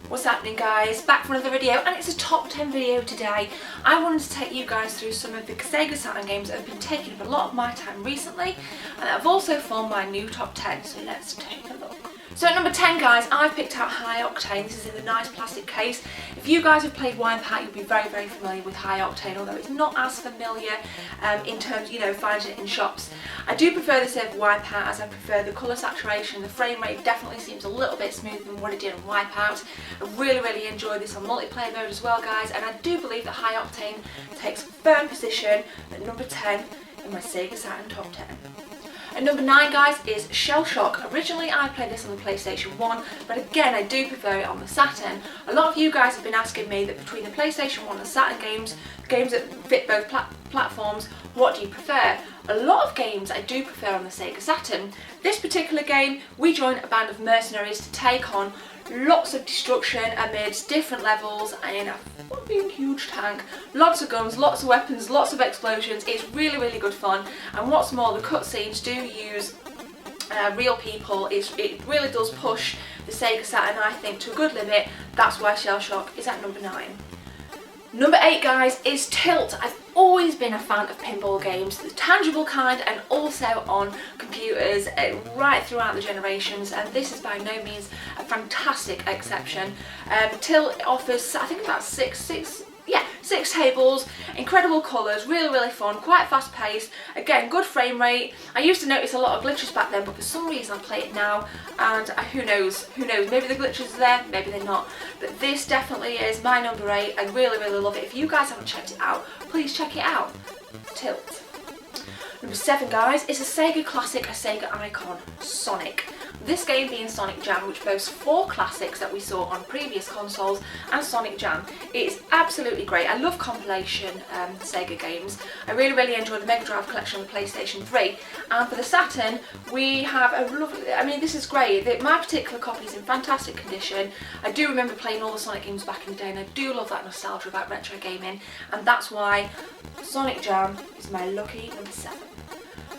What's happening, guys? Back for another video, and it's a top 10 video today. I wanted to take you guys through some of the Sega Saturn games that have been taking up a lot of my time recently, and that have also formed my new top 10, so let's take a look. So at number 10, guys, I've picked out High Octane. This is in the nice plastic case. If you guys have played Wipeout, you'll be very, very familiar with High Octane, although it's not as familiar in terms, finding it in shops. I do prefer this over Wipeout, as I prefer the colour saturation. The frame rate definitely seems a little bit smoother than what it did on Wipeout. I really enjoyed this on multiplayer mode as well, guys, and I do believe that High Octane takes firm position at number 10 in my Sega Saturn top 10. At number 9, guys, is Shell Shock. Originally I played this on the PlayStation 1, but again I do prefer it on the Saturn. A lot of you guys have been asking me that between the PlayStation 1 and Saturn games that fit both platforms, what do you prefer? A lot of games I do prefer on the Sega Saturn. This particular game, we join a band of mercenaries to take on lots of destruction amidst different levels in a fucking huge tank. Lots of guns, lots of weapons, lots of explosions. It's really good fun, and what's more, the cutscenes do use real people. It really does push the Sega Saturn, I think, to a good limit. That's why Shell Shock is at number 9. Number 8, guys, is Tilt. I've always been a fan of pinball games, the tangible kind, and also on computers right throughout the generations, and this is by no means a fantastic exception. Tilt offers, I think, about six tables, incredible colours, really fun, quite fast paced, again good frame rate. I used to notice a lot of glitches back then, but for some reason I play it now, and who knows, maybe the glitches are there, maybe they're not, but this definitely is my number 8. I really love it. If you guys haven't checked it out, please check it out. Tilt. Number 7, guys, is a Sega classic, a Sega icon, Sonic. This game being Sonic Jam, which boasts 4 classics that we saw on previous consoles, and Sonic Jam. It is absolutely great. I love compilation Sega games. I really enjoy the Mega Drive collection on the PlayStation 3. And for the Saturn, we have a lovely, this is great. My particular copy is in fantastic condition. I do remember playing all the Sonic games back in the day, and I do love that nostalgia about retro gaming, and that's why Sonic Jam is my lucky number 7.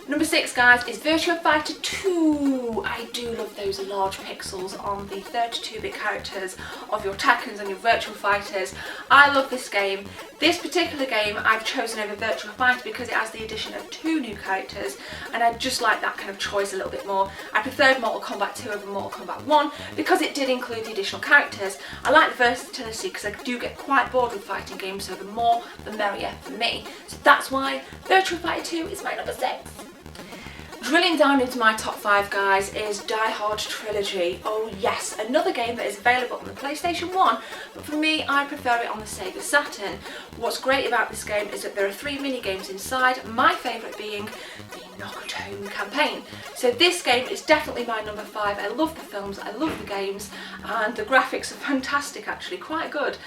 Number 6, guys, is Virtua Fighter 2. I do love those large pixels on the 32-bit characters of your Tekkens and your Virtua Fighters. I love this game. This particular game I've chosen over Virtua Fighter because it has the addition of 2 new characters, and I just like that kind of choice a little bit more. I preferred Mortal Kombat 2 over Mortal Kombat 1 because it did include the additional characters. I like the versatility because I do get quite bored with fighting games, so the more the merrier for me. So that's why Virtua Fighter 2 is my number 6. Drilling down into my top 5, guys, is Die Hard Trilogy. Oh yes, another game that is available on the PlayStation 1, but for me, I prefer it on the Sega Saturn. What's great about this game is that there are 3 mini-games inside, my favourite being the Knock-at-Home campaign. So this game is definitely my number 5. I love the films, I love the games, and the graphics are fantastic, actually, quite good.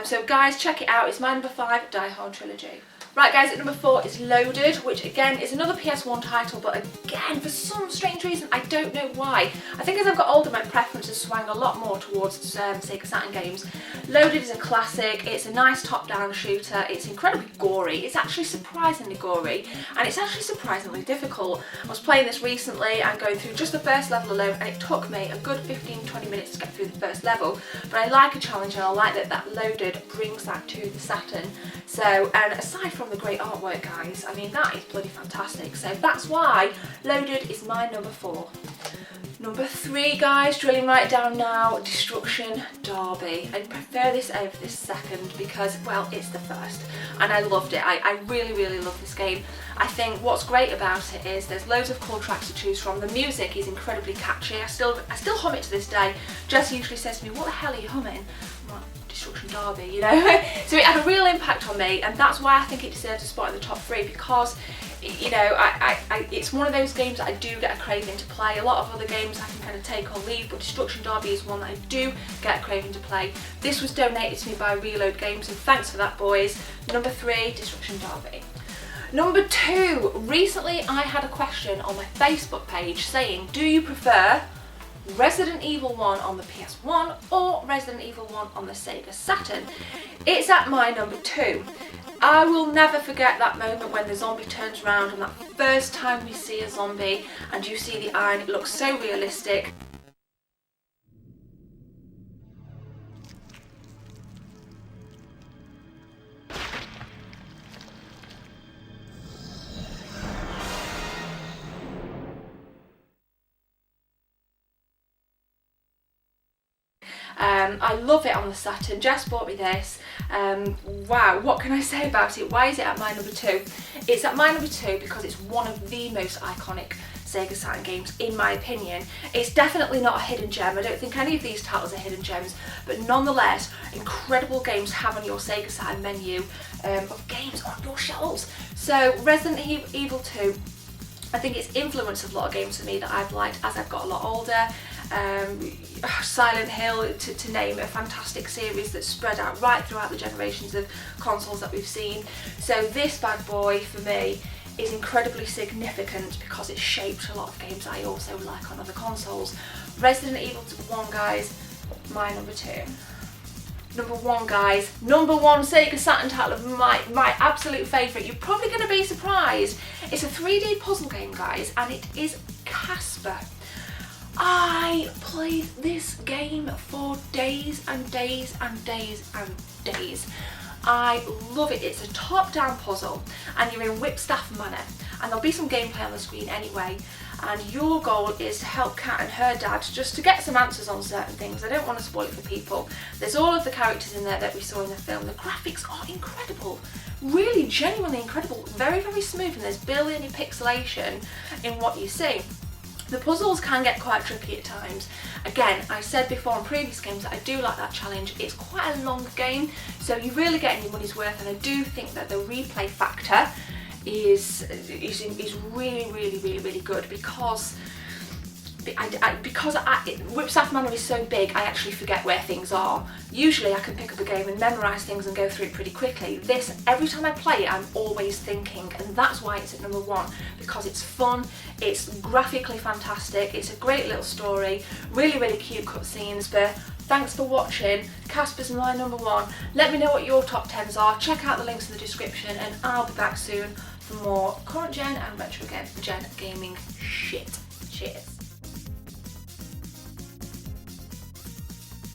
So guys, check it out. It's my number 5, Die Hard Trilogy. Right, guys, at number 4 is Loaded, which again is another PS1 title, but again, for some strange reason, I don't know why. I think as I've got older, my preferences swang a lot more towards Sega Saturn games. Loaded is a classic. It's a nice top-down shooter. It's incredibly gory. It's actually surprisingly gory, and it's actually surprisingly difficult. I was playing this recently and going through just the first level alone, and it took me a good 15-20 minutes to get through the first level, but I like a challenge, and I like that Loaded brings that to the Saturn. So, and aside from the great artwork, guys, that is bloody fantastic. So that's why Loaded is my number 4. Number 3, guys, drilling right down now, Destruction Derby. I prefer this over this second because, well, it's the first, and I loved it. I really love this game. I think what's great about it is there's loads of cool tracks to choose from. The music is incredibly catchy. I still hum it to this day. Jess usually says to me, "What the hell are you humming?" I'm like, Destruction Derby, So it had a real impact on me, and that's why I think it deserves a spot in the top 3, because it's one of those games that I do get a craving to play. A lot of other games I can kind of take or leave, but Destruction Derby is one that I do get a craving to play. This was donated to me by Reload Games, and thanks for that, boys. Number 3, Destruction Derby. Number 2, recently I had a question on my Facebook page saying, do you prefer Resident Evil 1 on the PS1 or Resident Evil 1 on the Sega Saturn? It's at my number 2. I will never forget that moment when the zombie turns around, and that first time we see a zombie and you see the eye and it looks so realistic. I love it on the Saturn. Jess bought me this. Wow, what can I say about it? Why is it at my number 2? It's at my number 2 because it's one of the most iconic Sega Saturn games, in my opinion. It's definitely not a hidden gem. I don't think any of these titles are hidden gems, but nonetheless, incredible games to have on your Sega Saturn menu of games on your shelves. So Resident Evil 2, I think it's influenced a lot of games for me that I've liked as I've got a lot older. Silent Hill, to name a fantastic series that's spread out right throughout the generations of consoles that we've seen. So this bad boy for me is incredibly significant because it shaped a lot of games I also like on other consoles. Resident Evil 1, guys, my number 2. Number 1, guys, number 1 Sega Saturn title of my absolute favourite. You're probably going to be surprised. It's a 3D puzzle game, guys, and it is Casper. I played this game for days and days and days and days. I love it. It's a top-down puzzle and you're in Whipstaff Manor, and there'll be some gameplay on the screen anyway, and your goal is to help Kat and her dad just to get some answers on certain things. I don't want to spoil it for people. There's all of the characters in there that we saw in the film. The graphics are incredible, really genuinely incredible, very, very smooth, and there's barely any pixelation in what you see. The puzzles can get quite tricky at times. Again, I said before in previous games that I do like that challenge. It's quite a long game, so you really get your money's worth, and I do think that the replay factor is really, really, really, really good because Whipstaff Manor is so big, I actually forget where things are. Usually I can pick up a game and memorise things and go through it pretty quickly. This, every time I play it, I'm always thinking, and that's why it's at number 1, because it's fun, it's graphically fantastic, it's a great little story, really, really cute cutscenes. But thanks for watching. Casper's my number 1. Let me know what your top 10s are. Check out the links in the description, and I'll be back soon for more current gen and retro gen gaming shit. Cheers.